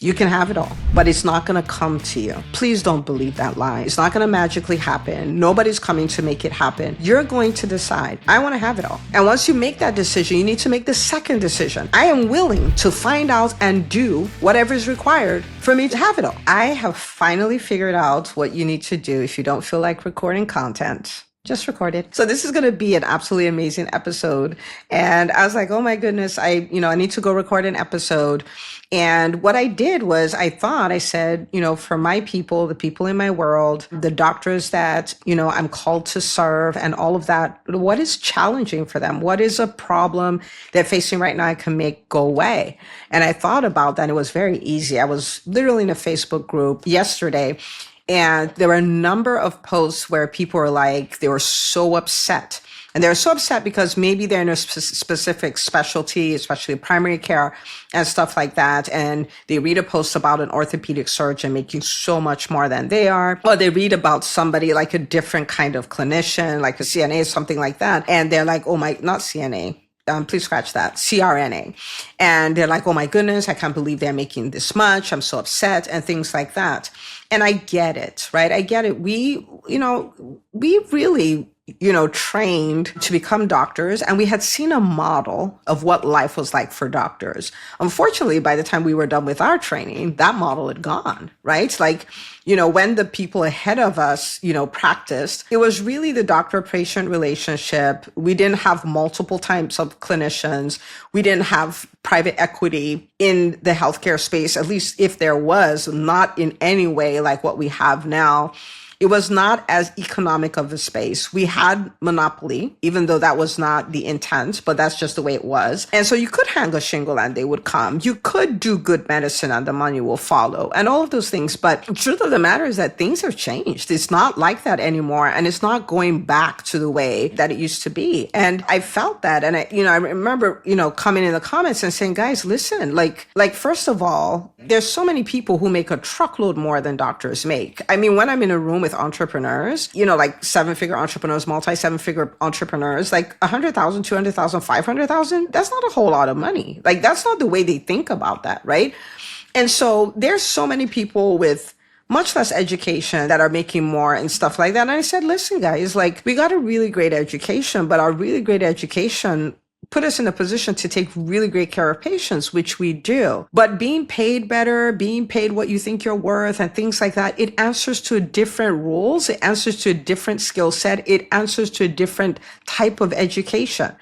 You can have it all, but it's not going to come to you. Please don't believe that lie. It's not going to magically happen. Nobody's coming to make it happen. You're going to decide, I want to have it all. And once you make that decision, you need to make the second decision. I am willing to find out and do whatever is required for me to have it all. I have finally figured out what you need to do if you don't feel like recording content. Just record it. So this is going to be an absolutely amazing episode. And I was like, oh my goodness, I need to go record an episode. And what I did was I said, for my people, the people in my world, the doctors that, I'm called to serve and all of that, what is challenging for them? What is a problem they're facing right now I can make go away? And I thought about that. And it was very easy. I was literally in a Facebook group yesterday, and there were a number of posts where people were like, they were so upset. And they're so upset because maybe they're in a specific specialty, especially primary care and stuff like that. And they read a post about an orthopedic surgeon making so much more than they are. Or they read about somebody like a different kind of clinician, like a CNA, something like that. And they're like, not CNA. Please scratch that, CRNA. And they're like, oh my goodness, I can't believe they're making this much. I'm so upset and things like that. And I get it, right? I get it. We really, trained to become doctors, and we had seen a model of what life was like for doctors. Unfortunately, by the time we were done with our training, that model had gone, right? Like, when the people ahead of us, practiced, it was really the doctor-patient relationship. We didn't have multiple types of clinicians. We didn't have private equity in the healthcare space, at least if there was, not in any way like what we have now. It was not as economic of a space. We had monopoly, even though that was not the intent, but that's just the way it was. And so you could hang a shingle and they would come. You could do good medicine and the money will follow and all of those things. But the truth of the matter is that things have changed. It's not like that anymore. And it's not going back to the way that it used to be. And I felt that. And I remember, coming in the comments and saying, guys, listen, like, first of all, there's so many people who make a truckload more than doctors make. I mean, when I'm in a room with entrepreneurs, like 7-figure entrepreneurs, multi-7-figure entrepreneurs, like 100,000, 200,000, 500,000, that's not a whole lot of money. Like, that's not the way they think about that, right? And so there's so many people with much less education that are making more and stuff like that. And I said, listen, guys, like, we got a really great education, but our really great education put us in a position to take really great care of patients, which we do. But being paid better, being paid what you think you're worth and things like that, it answers to different rules. It answers to a different skill set. It answers to a different type of education.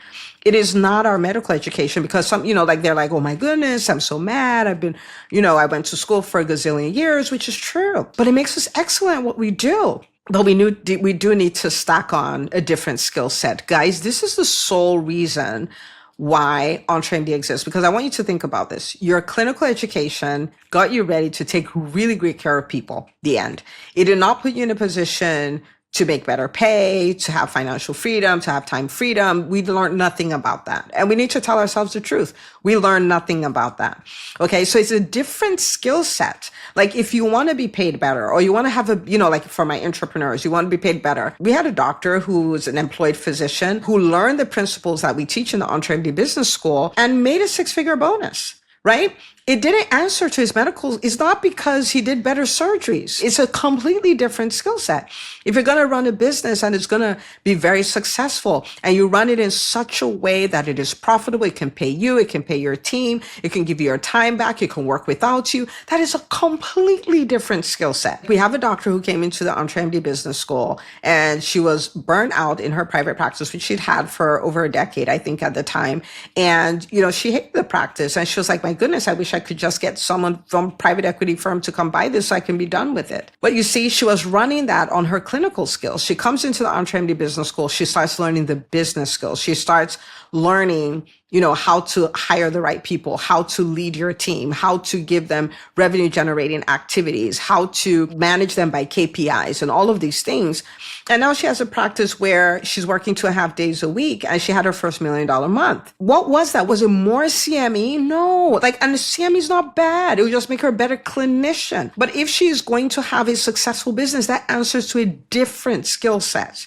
It is not our medical education, because some, they're like, oh my goodness, I'm so mad. I went to school for a gazillion years, which is true, but it makes us excellent at what we do. But we do need to stack on a different skill set. Guys, this is the sole reason why EntreMD exists, because I want you to think about this. Your clinical education got you ready to take really great care of people, the end. It did not put you in a position to make better pay, to have financial freedom, to have time freedom. We learned nothing about that. And we need to tell ourselves the truth. We learned nothing about that. Okay. So it's a different skill set. Like, if you want to be paid better, or you want to have like for my entrepreneurs, you want to be paid better. We had a doctor who was an employed physician who learned the principles that we teach in the EntreMD Business School and made a 6-figure bonus. Right? It didn't answer to his medical. It's not because he did better surgeries. It's a completely different skill set. If you're going to run a business and it's going to be very successful, and you run it in such a way that it is profitable, it can pay you, it can pay your team, it can give you your time back, it can work without you. That is a completely different skill set. We have a doctor who came into the EntreMD Business School, and she was burnt out in her private practice, which she'd had for over a decade, I think, at the time. And, she hated the practice, and she was like, my goodness, I wish I could just get someone from private equity firm to come buy this so I can be done with it. But you see, she was running that on her clinical skills. She comes into the EntreMD Business School. She starts learning the business skills. She starts learning, how to hire the right people, how to lead your team, how to give them revenue generating activities, how to manage them by KPIs and all of these things. And now she has a practice where she's working 2.5 days a week, and she had her first $1 million month. What was that? Was it more CME? No. And the CME is not bad. It would just make her a better clinician. But if she's going to have a successful business, that answers to a different skill set.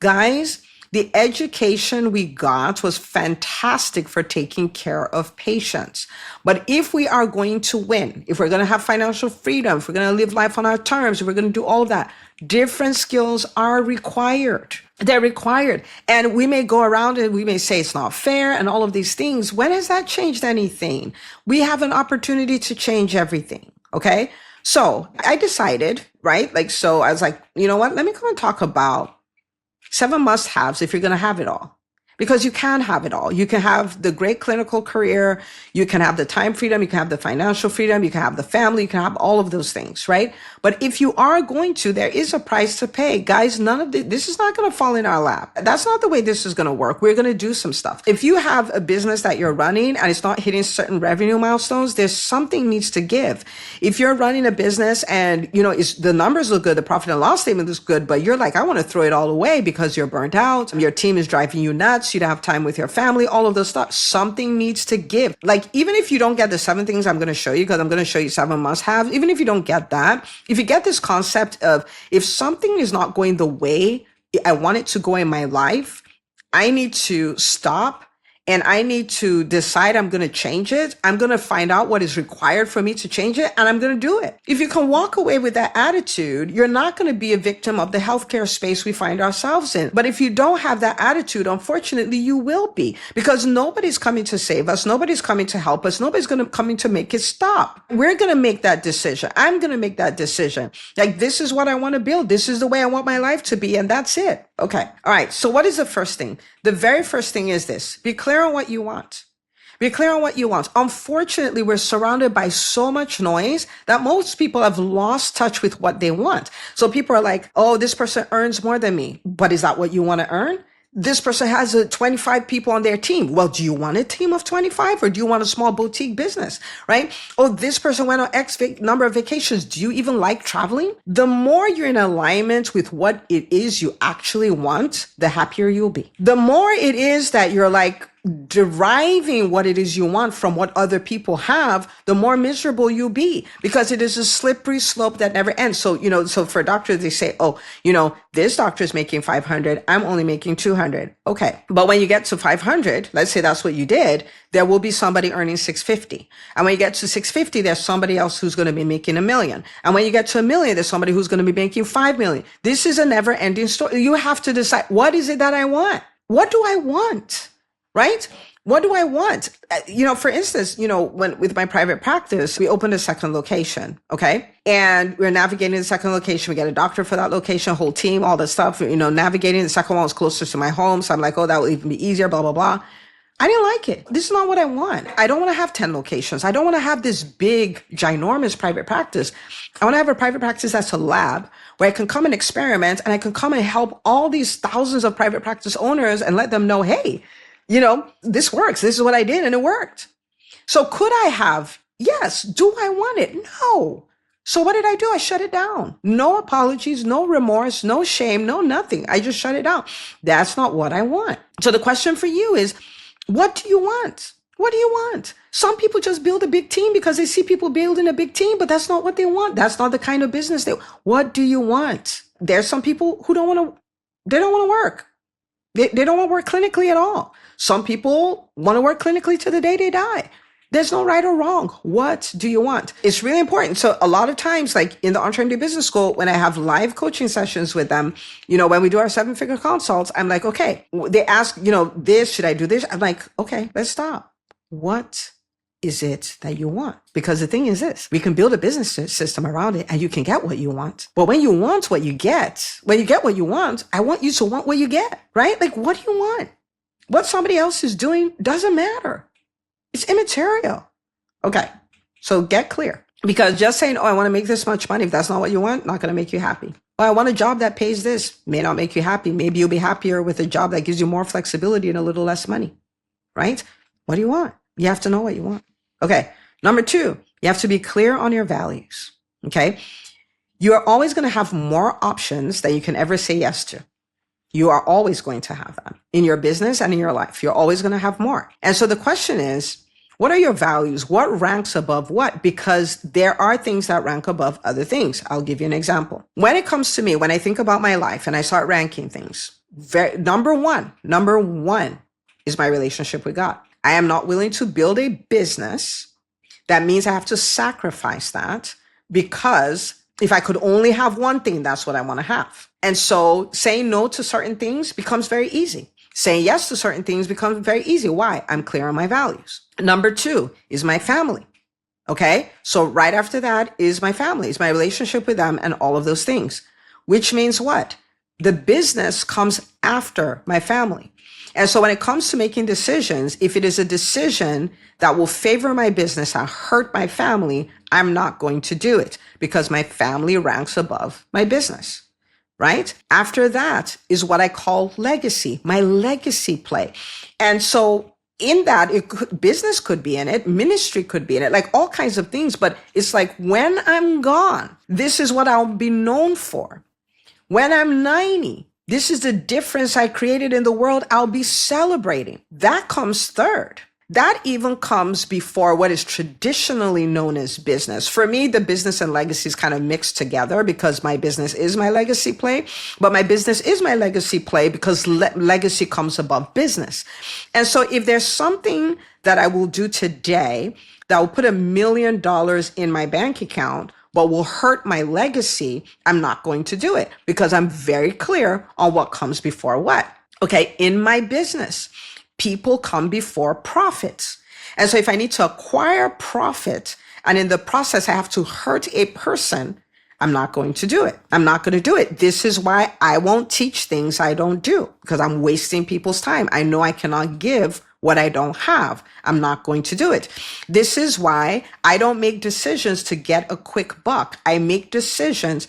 Guys, The education we got was fantastic for taking care of patients. But if we are going to win, if we're going to have financial freedom, if we're going to live life on our terms, if we're going to do all of that, different skills are required. They're required. And we may go around and we may say it's not fair and all of these things. When has that changed anything? We have an opportunity to change everything. Okay. So I decided, right? So I was like, you know what? Let me come and talk about 7 must-haves if you're going to have it all. Because you can have it all. You can have the great clinical career. You can have the time freedom. You can have the financial freedom. You can have the family. You can have all of those things, right? But if you are going to, there is a price to pay. Guys, none of this is not going to fall in our lap. That's not the way this is going to work. We're going to do some stuff. If you have a business that you're running and it's not hitting certain revenue milestones, there's something needs to give. If you're running a business and, the numbers look good, the profit and loss statement looks good, but you're like, I want to throw it all away because you're burnt out. Your team is driving you nuts. You don't have time with your family, all of those stuff. Something needs to give. Even if you don't get the 7 things I'm going to show you, because I'm going to show you 7 must-haves, even if you don't get that, if you get this concept of if something is not going the way I want it to go in my life, I need to stop and I need to decide I'm going to change it. I'm going to find out what is required for me to change it, and I'm going to do it. If you can walk away with that attitude, you're not going to be a victim of the healthcare space we find ourselves in. But if you don't have that attitude, unfortunately, you will be, because nobody's coming to save us. Nobody's coming to help us. Nobody's coming to make it stop. We're going to make that decision. I'm going to make that decision. This is what I want to build. This is the way I want my life to be. And that's it. Okay. All right. So what is the first thing? The very first thing is this: be clear on what you want. Be clear on what you want. Unfortunately, we're surrounded by so much noise that most people have lost touch with what they want. So people are like, oh, this person earns more than me. But is that what you want to earn? This person has 25 people on their team. Well, do you want a team of 25 or do you want a small boutique business, right? Oh, this person went on X number of vacations. Do you even like traveling? The more you're in alignment with what it is you actually want, the happier you'll be. The more it is that you're deriving what it is you want from what other people have, the more miserable you'll be, because it is a slippery slope that never ends. So, so for doctors, they say, oh, this doctor is making 500. I'm only making 200. Okay. But when you get to 500, let's say that's what you did, there will be somebody earning 650. And when you get to 650, there's somebody else who's going to be making $1 million. And when you get to $1 million, there's somebody who's going to be making 5 million. This is a never ending story. You have to decide, what is it that I want? What do I want? Right? What do I want? For instance, with my private practice, we opened a second location. Okay. And we're navigating the second location. We get a doctor for that location, whole team, all that stuff, navigating. The second one was closer to my home. So I'm like, oh, that will even be easier, blah, blah, blah. I didn't like it. This is not what I want. I don't want to have 10 locations. I don't want to have this big, ginormous private practice. I want to have a private practice that's a lab where I can come and experiment, and I can come and help all these thousands of private practice owners and let them know, hey, this works. This is what I did and it worked. So could I have? Yes. Do I want it? No. So what did I do? I shut it down. No apologies, no remorse, no shame, no nothing. I just shut it down. That's not what I want. So the question for you is, what do you want? What do you want? Some people just build a big team because they see people building a big team, but that's not what they want. That's not the kind of business what do you want? There's some people who don't want to work. They don't want to work clinically at all. Some people want to work clinically to the day they die. There's no right or wrong. What do you want? It's really important. So a lot of times, in the EntreMD Business School, when I have live coaching sessions with them, when we do our 7-figure consults, I'm like, okay, they ask, this, should I do this? I'm like, okay, let's stop. What is it that you want? Because the thing is this, we can build a business system around it and you can get what you want. But when you want what you get, when you get what you want, I want you to want what you get, right? What do you want? What somebody else is doing doesn't matter. It's immaterial. Okay. So get clear, because just saying, oh, I want to make this much money, if that's not what you want, not going to make you happy. Oh, I want a job that pays this, may not make you happy. Maybe you'll be happier with a job that gives you more flexibility and a little less money, right? What do you want? You have to know what you want. Okay. Number 2, you have to be clear on your values. Okay. You are always going to have more options than you can ever say yes to. You are always going to have that in your business and in your life. You're always going to have more. And so the question is, what are your values? What ranks above what? Because there are things that rank above other things. I'll give you an example. When it comes to me, when I think about my life and I start ranking things, Number one is my relationship with God. I am not willing to build a business. That means I have to sacrifice that, because if I could only have one thing, that's what I want to have. And so saying no to certain things becomes very easy. Saying yes to certain things becomes very easy. Why? I'm clear on my values. Number two is my family. Okay. So right after that is my family, is my relationship with them and all of those things, which means what? The business comes after my family. And so when it comes to making decisions, if it is a decision that will favor my business and hurt my family, I'm not going to do it, because my family ranks above my business, right? After that is what I call legacy, my legacy play. And so in that, business could be in it, ministry could be in it, like all kinds of things. But it's like, when I'm gone, this is what I'll be known for. When I'm 90, this is the difference I created in the world I'll be celebrating. That comes third. That even comes before what is traditionally known as business. For me, the business and legacy is kind of mixed together, because my business is my legacy play, but my business is my legacy play because legacy comes above business. And so if there's something that I will do today that will put $1 million in my bank account, but will hurt my legacy, I'm not going to do it, because I'm very clear on what comes before what. Okay, in my business, people come before profits. And so if I need to acquire profit, and in the process I have to hurt a person, I'm not going to do it. I'm not going to do it. This is why I won't teach things I don't do, because I'm wasting people's time. I know I cannot give what I don't have. I'm not going to do it. This is why I don't make decisions to get a quick buck. I make decisions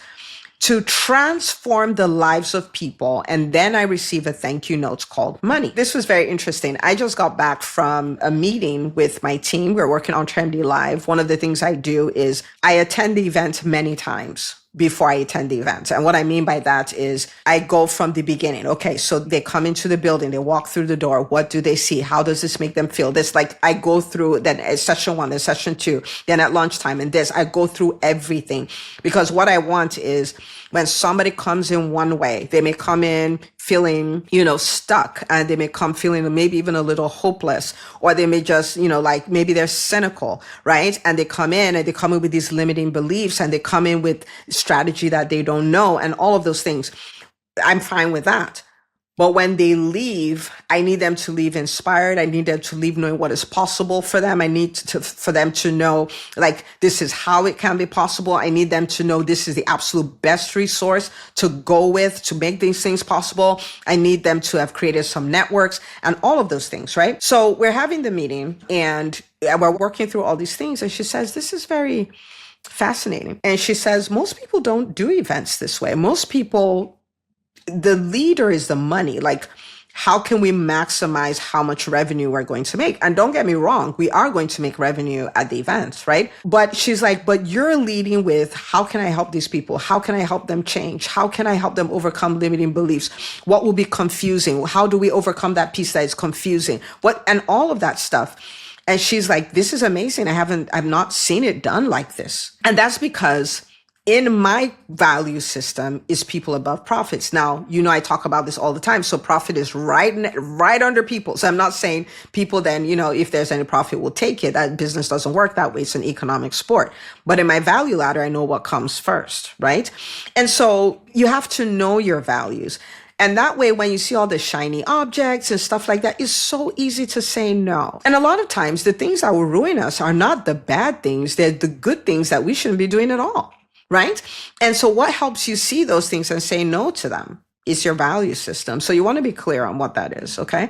to transform the lives of people, and then I receive a thank you note called money. This was very interesting. I just got back from a meeting with my team. We're working on EntreMD Live. One of the things I do is I attend the event many times before I attend the event. And what I mean by that is I go from the beginning. Okay, so they come into the building, they walk through the door. What do they see? How does this make them feel? This, like, I go through, then session 1, then session 2, then at lunchtime, and this, I go through everything, because what I want is when somebody comes in one way, they may come in feeling, stuck, and they may come feeling maybe even a little hopeless, or they may just, like maybe they're cynical, right? And they come in with these limiting beliefs, and they come in with strategy that they don't know, and all of those things. I'm fine with that. But when they leave, I need them to leave inspired. I need them to leave knowing what is possible for them. I need for them to know, like, this is how it can be possible. I need them to know this is the absolute best resource to go with to make these things possible. I need them to have created some networks and all of those things, right? So we're having the meeting and we're working through all these things. And she says, this is very fascinating. And she says, most people don't do events this way. Most people, the leader is the money. Like, how can we maximize how much revenue we're going to make? And don't get me wrong, we are going to make revenue at the events, right? But she's like, but you're leading with, how can I help these people? How can I help them change? How can I help them overcome limiting beliefs? What will be confusing? How do we overcome that piece that is confusing? And all of that stuff. And she's like, this is amazing. I've not seen it done like this. And that's because in my value system is people above profits. Now, I talk about this all the time. So profit is right under people. So I'm not saying people then, if there's any profit, will take it. That business doesn't work that way. It's an economic sport. But in my value ladder, I know what comes first, right? And so you have to know your values. And that way, when you see all the shiny objects and stuff like that, it's so easy to say no. And a lot of times, the things that will ruin us are not the bad things. They're the good things that we shouldn't be doing at all. Right? And so what helps you see those things and say no to them is your value system. So you want to be clear on what that is. Okay.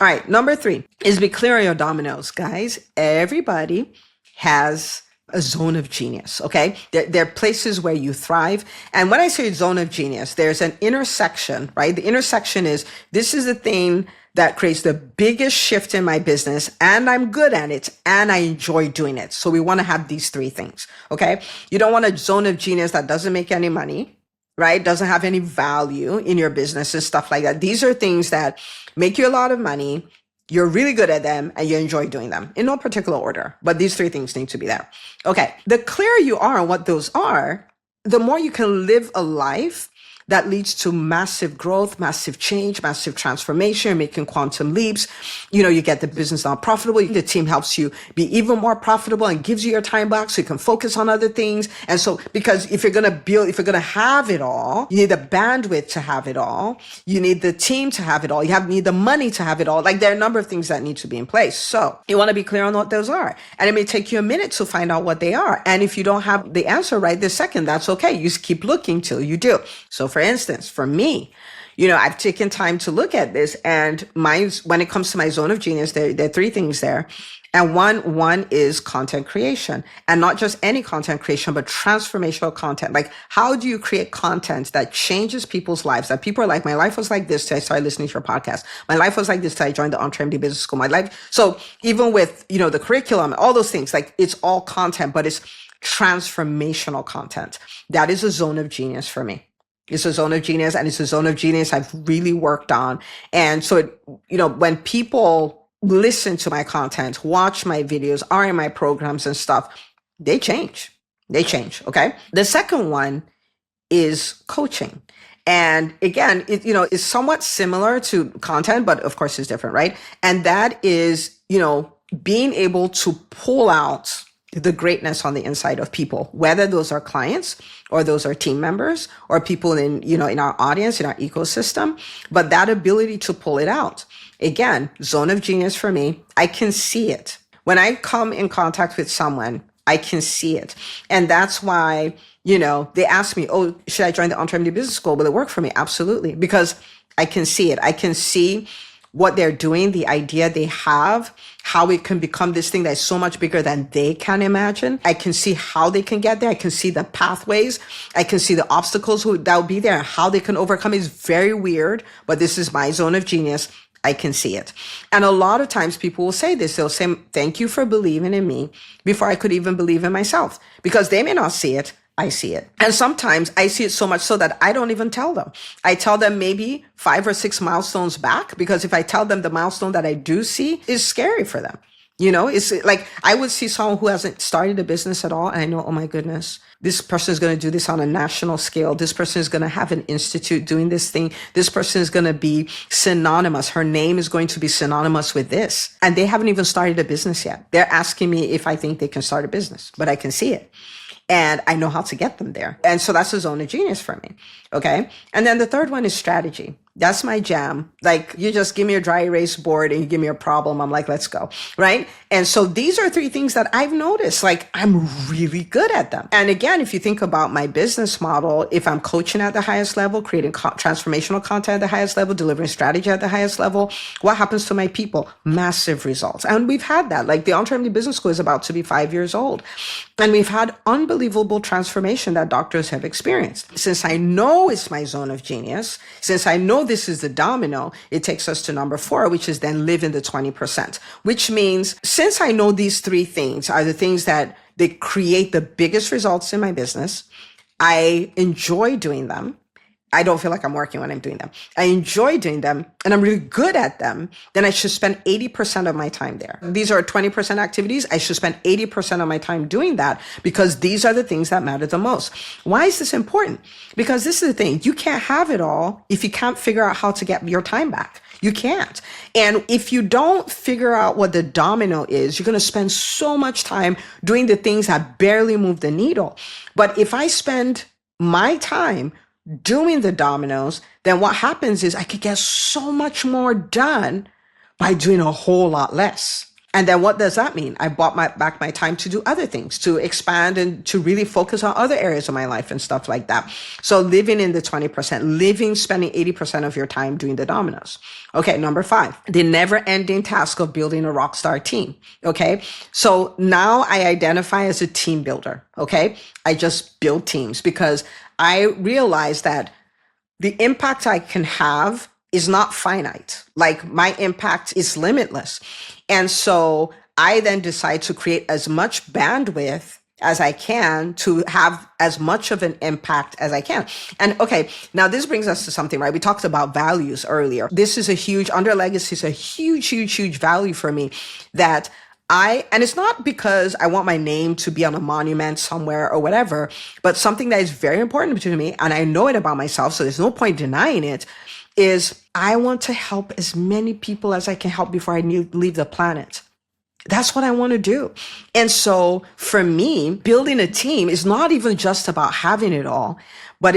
All right. Number 3 is be clear on your dominos. Guys, everybody has a zone of genius. Okay. There are places where you thrive. And when I say zone of genius, there's an intersection, right? The intersection is, this is the thing that creates the biggest shift in my business, and I'm good at it, and I enjoy doing it. So we want to have these 3 things, okay? You don't want a zone of genius that doesn't make any money, right? Doesn't have any value in your business and stuff like that. These are things that make you a lot of money, you're really good at them, and you enjoy doing them in no particular order. But these 3 things need to be there. Okay, the clearer you are on what those are, the more you can live a life that leads to massive growth, massive change, massive transformation, making quantum leaps. You get the business now profitable. The team helps you be even more profitable and gives you your time back so you can focus on other things. And so, because if you're going to have it all, you need the bandwidth to have it all. You need the team to have it all. Need the money to have it all. Like, there are a number of things that need to be in place. So you want to be clear on what those are. And it may take you a minute to find out what they are. And if you don't have the answer right this second, that's okay. You just keep looking till you do. So for instance, for me, I've taken time to look at this, and when it comes to my zone of genius, there are three things there. And one is content creation, and not just any content creation, but transformational content. Like, how do you create content that changes people's lives? That people are like, my life was like this till I started listening to your podcast. My life was like this till I joined the EntreMD Business School. My life. So even with, the curriculum, all those things, like, it's all content, but it's transformational content. That is a zone of genius for me. It's a zone of genius, and it's a zone of genius I've really worked on. And so, when people listen to my content, watch my videos, are in my programs and stuff, they change. Okay. The second one is coaching. And again, it's somewhat similar to content, but of course it's different, right? And that is, being able to pull out the greatness on the inside of people, whether those are clients or those are team members or people in our audience, in our ecosystem, but that ability to pull it out. Again, zone of genius for me, I can see it. When I come in contact with someone, I can see it. And that's why, they ask me, oh, should I join the EntreMD Business School? Will it work for me? Absolutely. Because I can see it. I can see what they're doing, the idea they have, how it can become this thing that's so much bigger than they can imagine. I can see how they can get there. I can see the pathways. I can see the obstacles that will be there and how they can overcome. It's very weird, but this is my zone of genius. I can see it. And a lot of times people will say this. They'll say, thank you for believing in me before I could even believe in myself, because they may not see it. I see it. And sometimes I see it so much so that I don't even tell them. I tell them maybe 5 or 6 milestones back, because if I tell them the milestone that I do see is scary for them. It's like I would see someone who hasn't started a business at all, and I know, oh my goodness, this person is going to do this on a national scale. This person is going to have an institute doing this thing. This person is going to be synonymous. Her name is going to be synonymous with this. And they haven't even started a business yet. They're asking me if I think they can start a business, but I can see it. And I know how to get them there. And so that's a zone of genius for me. Okay. And then the third one is strategy. That's my jam. Like, you just give me a dry erase board and you give me a problem. I'm like, let's go. Right. And so these are three things that I've noticed, like, I'm really good at them. And again, if you think about my business model, if I'm coaching at the highest level, creating transformational content at the highest level, delivering strategy at the highest level, what happens to my people? Massive results. And we've had that. Like, the EntreMD Business School is about to be 5 years old. And we've had unbelievable transformation that doctors have experienced. Since I know it's my zone of genius, since I know this is the domino, it takes us to number 4, which is then live in the 20%, which means since I know these three things are the things that they create the biggest results in my business, I enjoy doing them. I don't feel like I'm working when I'm doing them. I enjoy doing them and I'm really good at them. Then I should spend 80% of my time there. These are 20% activities. I should spend 80% of my time doing that, because these are the things that matter the most. Why is this important? Because this is the thing. You can't have it all if you can't figure out how to get your time back. You can't. And if you don't figure out what the domino is, you're going to spend so much time doing the things that barely move the needle. But if I spend my time doing the dominoes, then what happens is I could get so much more done by doing a whole lot less. And then what does that mean? I bought back my time to do other things, to expand and to really focus on other areas of my life and stuff like that. So living in the 20%, spending 80% of your time doing the dominoes. Okay. Number 5, the never ending task of building a rockstar team. Okay. So now I identify as a team builder. Okay. I just build teams because I realize that the impact I can have is not finite. Like, my impact is limitless. And so I then decide to create as much bandwidth as I can to have as much of an impact as I can. And okay, now this brings us to something, right? We talked about values earlier. This is under legacy is a huge value for me, that And it's not because I want my name to be on a monument somewhere or whatever, but something that is very important to me, and I know it about myself, so there's no point denying it, is I want to help as many people as I can help before I leave the planet. That's what I want to do. And so for me, building a team is not even just about having it all, but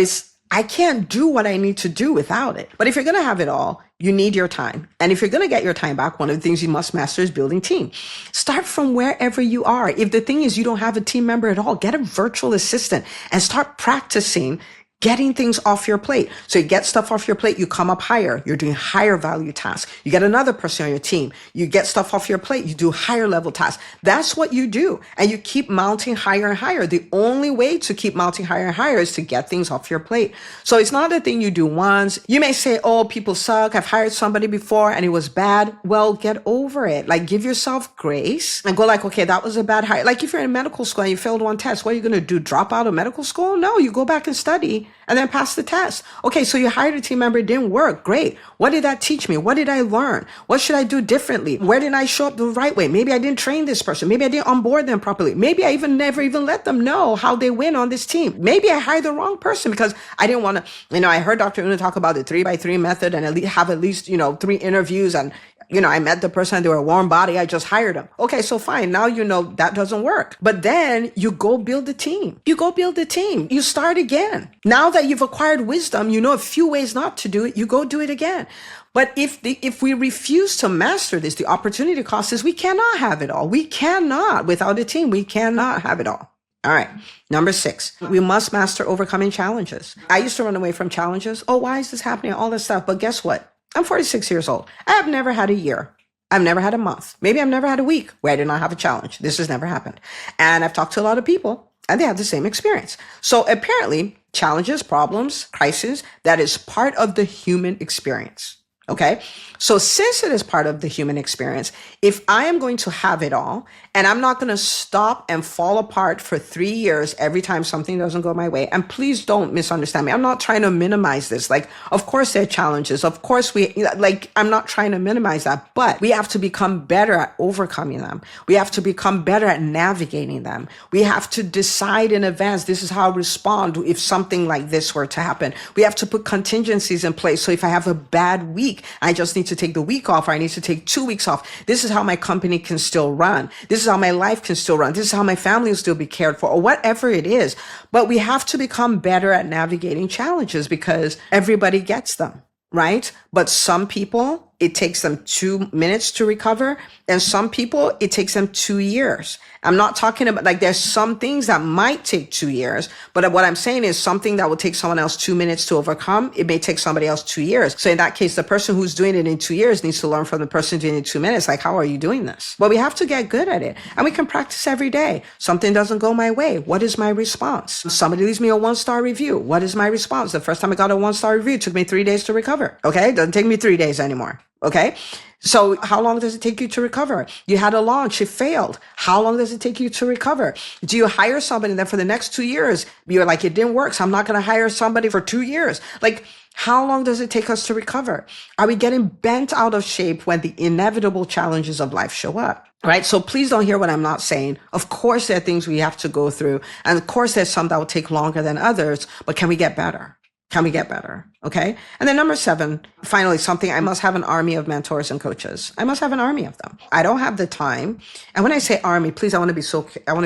I can't do what I need to do without it. But if you're going to have it all, you need your time. And if you're going to get your time back, one of the things you must master is building team. Start from wherever you are. If the thing is you don't have a team member at all, get a virtual assistant and start practicing getting things off your plate. So you get stuff off your plate, you come up higher, you're doing higher value tasks. You get another person on your team, you get stuff off your plate, you do higher level tasks. That's what you do. And you keep mounting higher and higher. The only way to keep mounting higher and higher is to get things off your plate. So it's not a thing you do once. You may say, oh, people suck. I've hired somebody before and it was bad. Well, get over it. Like, give yourself grace and go like, okay, that was a bad hire. Like if you're in medical school and you failed one test, what are you going to do? Drop out of medical school? No, you go back and study and then pass the test. Okay, so you hired a team member, it didn't work. Great. What did that teach me? What did I learn? What should I do differently? Where didn't I show up the right way? Maybe I didn't train this person. Maybe I didn't onboard them properly. Maybe I never even let them know how they win on this team. Maybe I hired the wrong person because I didn't want to, I heard Dr. Una talk about the 3x3 method and have at least, 3 interviews and I met the person, they were a warm body. I just hired them. Okay, so fine. Now that doesn't work. But then you go build a team. You start again. Now that you've acquired wisdom, you know a few ways not to do it. You go do it again. But if we refuse to master this, the opportunity cost is we cannot have it all. We cannot. Without a team, we cannot have it all. All right. Number 6, we must master overcoming challenges. I used to run away from challenges. Oh, why is this happening? All this stuff. But guess what? I'm 46 years old. I have never had a year. I've never had a month. Maybe I've never had a week where I did not have a challenge. This has never happened. And I've talked to a lot of people and they have the same experience. So apparently challenges, problems, crises, that is part of the human experience. Okay. So since it is part of the human experience, if I am going to have it all and I'm not going to stop and fall apart for 3 years every time something doesn't go my way, and please don't misunderstand me. I'm not trying to minimize this. Like, of course there are challenges. Of course I'm not trying to minimize that, but we have to become better at overcoming them. We have to become better at navigating them. We have to decide in advance, this is how I respond if something like this were to happen. We have to put contingencies in place. So if I have a bad week, I just need to take the week off, or I need to take 2 weeks off. This is how my company can still run. This is how my life can still run. This is how my family will still be cared for, or whatever it is. But we have to become better at navigating challenges because everybody gets them, right? But some people, it takes them 2 minutes to recover. And some people, it takes them 2 years. I'm not talking about, like, there's some things that might take 2 years, but what I'm saying is something that will take someone else 2 minutes to overcome, it may take somebody else 2 years. So in that case, the person who's doing it in 2 years needs to learn from the person doing it in 2 minutes. Like, how are you doing this? Well, we have to get good at it, and we can practice every day. Something doesn't go my way. What is my response? Somebody leaves me a 1-star review. What is my response? The first time I got a 1-star review, it took me 3 days to recover. Okay. It doesn't take me 3 days anymore. Okay. So how long does it take you to recover? You had a launch, it failed. How long does it take you to recover? Do you hire somebody and then for the next 2 years, you're like, it didn't work, so I'm not going to hire somebody for 2 years? Like, how long does it take us to recover? Are we getting bent out of shape when the inevitable challenges of life show up? Right? So please don't hear what I'm not saying. Of course, there are things we have to go through. And of course, there's some that will take longer than others, but can we get better? Can we get better? Okay. And then number 7, finally, something, I must have an army of mentors and coaches. I must have an army of them. I don't have the time. And when I say army, please, I want to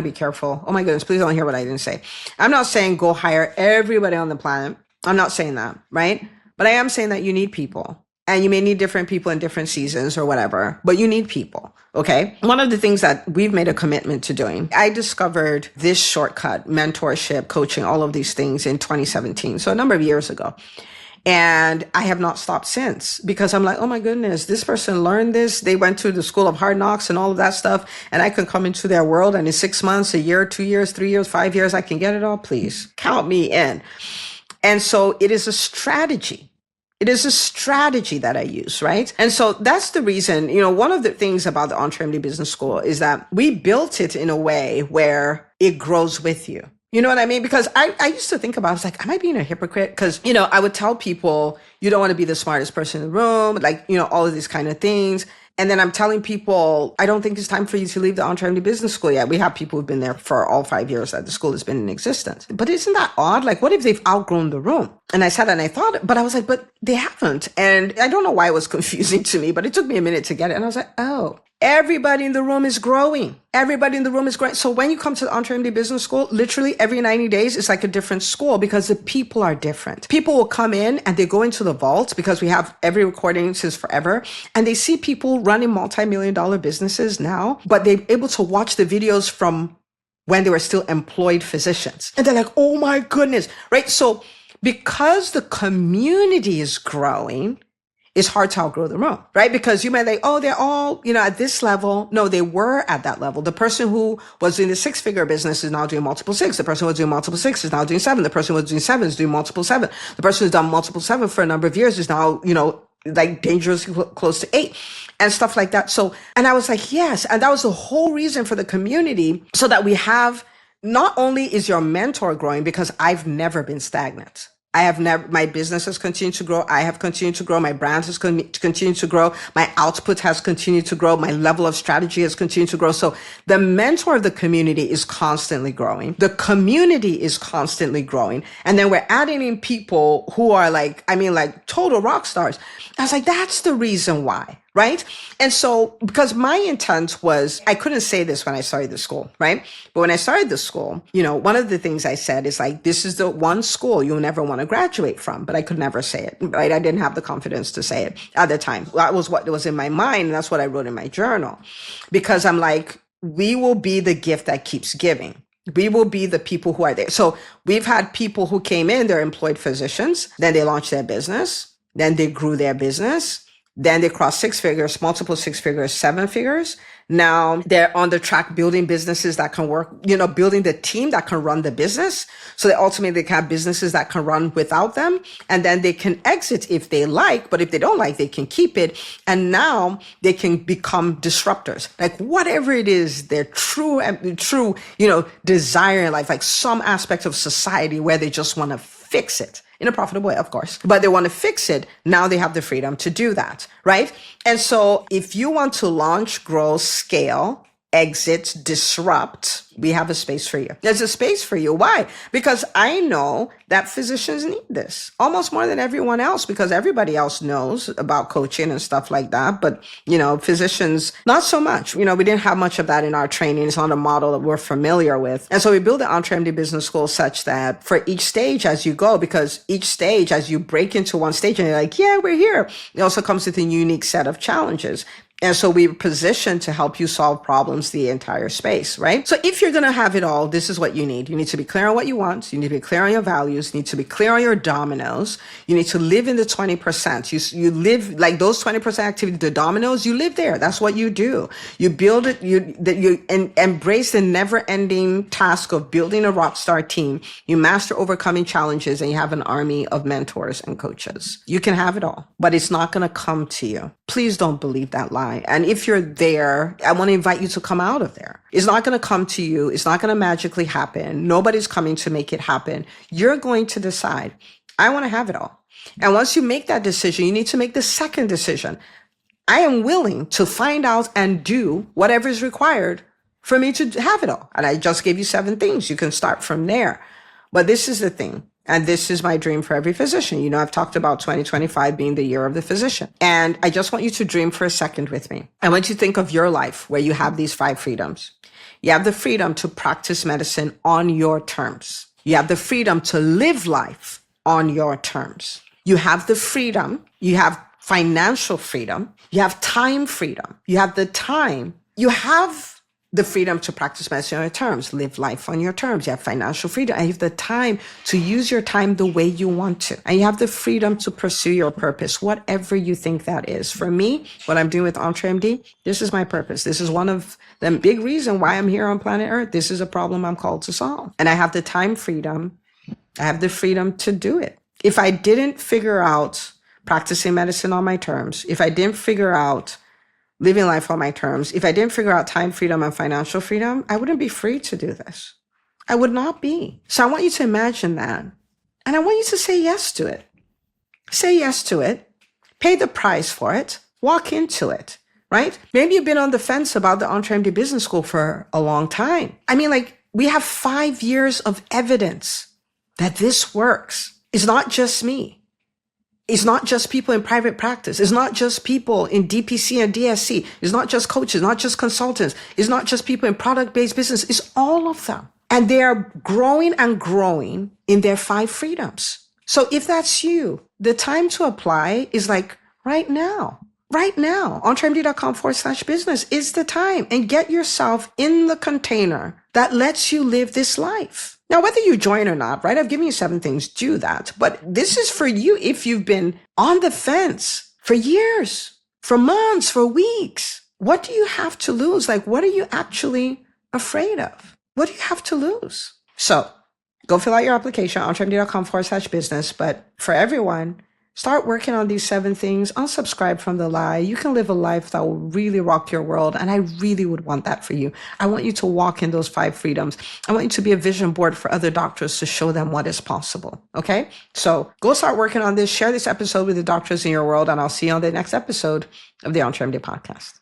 be careful. Oh my goodness, please don't hear what I didn't say. I'm not saying go hire everybody on the planet. I'm not saying that, right? But I am saying that you need people. And you may need different people in different seasons or whatever, but you need people. Okay. One of the things that we've made a commitment to doing, I discovered this shortcut, mentorship, coaching, all of these things in 2017. So a number of years ago. And I have not stopped since because I'm like, oh my goodness, this person learned this. They went to the school of hard knocks and all of that stuff. And I can come into their world and in 6 months, a year, 2 years, 3 years, 5 years, I can get it all. Please count me in. And so it is a strategy. It is a strategy that I use, right? And so that's the reason, one of the things about the EntreMD Business School is that we built it in a way where it grows with you. You know what I mean? Because I used to think about, I was like, am I being a hypocrite? Because, I would tell people, you don't want to be the smartest person in the room, like, all of these kind of things. And then I'm telling people, I don't think it's time for you to leave the EntreMD Business School yet. We have people who've been there for all 5 years that the school has been in existence. But isn't that odd? Like, what if they've outgrown the room? And I said, and I thought, but I was like, but they haven't. And I don't know why it was confusing to me, but it took me a minute to get it. And I was like, oh, everybody in the room is growing. Everybody in the room is growing. So when you come to the EntreMD Business School, literally every 90 days, it's like a different school because the people are different. People will come in and they go into the vault because we have every recording since forever. And they see people running multi-million-dollar businesses now, but they're able to watch the videos from when they were still employed physicians. And they're like, oh my goodness, right? So because the community is growing, it's hard to outgrow the room, right? Because you might like, oh, they're all, at this level. No, they were at that level. The person who was doing the 6-figure business is now doing multiple 6. The person who was doing multiple 6 is now doing 7. The person who was doing 7 is doing multiple 7. The person who's done multiple 7 for a number of years is now, like dangerously close to 8 and stuff like that. So, and I was like, yes. And that was the whole reason for the community, so that we have, not only is your mentor growing, because I've never been stagnant. My business has continued to grow. I have continued to grow. My brand has continued to grow. My output has continued to grow. My level of strategy has continued to grow. So the mentor of the community is constantly growing. The community is constantly growing. And then we're adding in people who are like total rock stars. I was like, that's the reason why. Right? And so, because my intent was, I couldn't say this when I started the school, right? But when I started the school, one of the things I said is like, this is the one school you'll never want to graduate from, but I could never say it, right? I didn't have the confidence to say it at the time. That was what was in my mind. And that's what I wrote in my journal, because I'm like, we will be the gift that keeps giving. We will be the people who are there. So we've had people who came in, they're employed physicians, then they launched their business, then they grew their business. Then they crossed 6 figures, multiple 6 figures, 7 figures. Now they're on the track building businesses that can work, building the team that can run the business. So they ultimately can have businesses that can run without them. And then they can exit if they like, but if they don't like, they can keep it. And now they can become disruptors. Like whatever it is, their true, desire in life, like some aspect of society where they just want to fix it. In a profitable way, of course, but they want to fix it. Now they have the freedom to do that, right? And so if you want to launch, grow, scale, exit, disrupt, we have a space for you. There's a space for you. Why? Because I know that physicians need this almost more than everyone else, because everybody else knows about coaching and stuff like that. But, physicians, not so much. We didn't have much of that in our training. It's not a model that we're familiar with. And so we build the EntreMD Business School such that for each stage as you go, because each stage, as you break into one stage and you're like, yeah, we're here, it also comes with a unique set of challenges. And so we're positioned to help you solve problems the entire space, right? So if you're going to have it all, this is what you need. You need to be clear on what you want. You need to be clear on your values. You need to be clear on your dominos. You need to live in the 20%. You live like those 20% activity, the dominos, you live there. That's what you do. You build it, you embrace the never ending task of building a rockstar team. You master overcoming challenges, and you have an army of mentors and coaches. You can have it all, but it's not going to come to you. Please don't believe that lie. And if you're there, I want to invite you to come out of there. It's not going to come to you. It's not going to magically happen. Nobody's coming to make it happen. You're going to decide, I want to have it all. And once you make that decision, you need to make the second decision. I am willing to find out and do whatever is required for me to have it all. And I just gave you 7 things. You can start from there. But this is the thing. And this is my dream for every physician. I've talked about 2025 being the year of the physician. And I just want you to dream for a second with me. I want you to think of your life where you have these 5 freedoms. You have the freedom to practice medicine on your terms. You have the freedom to live life on your terms. You have the freedom. You have financial freedom. You have time freedom. You have the time. You have the freedom to practice medicine on your terms, live life on your terms. You have financial freedom, and you have the time to use your time the way you want to. And you have the freedom to pursue your purpose, whatever you think that is. For me, what I'm doing with EntreMD, this is my purpose. This is one of the big reasons why I'm here on planet Earth. This is a problem I'm called to solve. And I have the time freedom. I have the freedom to do it. If I didn't figure out practicing medicine on my terms, if I didn't figure out living life on my terms, if I didn't figure out time freedom and financial freedom, I wouldn't be free to do this. I would not be. So I want you to imagine that. And I want you to say yes to it. Say yes to it. Pay the price for it. Walk into it. right? Maybe you've been on the fence about the EntreMD Business School for a long time. I mean, like, we have 5 years of evidence that this works. It's not just me. It's not just people in private practice. It's not just people in DPC and DSC. It's not just coaches, not just consultants. It's not just people in product-based business. It's all of them. And they are growing and growing in their 5 freedoms. So if that's you, the time to apply is like right now. Right now, EntreMD.com/business is the time, and get yourself in the container that lets you live this life. Now, whether you join or not, right? I've given you 7 things, do that. But this is for you if you've been on the fence for years, for months, for weeks. What do you have to lose? Like, what are you actually afraid of? What do you have to lose? So go fill out your application, EntreMD.com/business. But for everyone, start working on these 7 things. Unsubscribe from the lie. You can live a life that will really rock your world. And I really would want that for you. I want you to walk in those 5 freedoms. I want you to be a vision board for other doctors to show them what is possible. Okay? So go start working on this. Share this episode with the doctors in your world. And I'll see you on the next episode of the EntreMD podcast.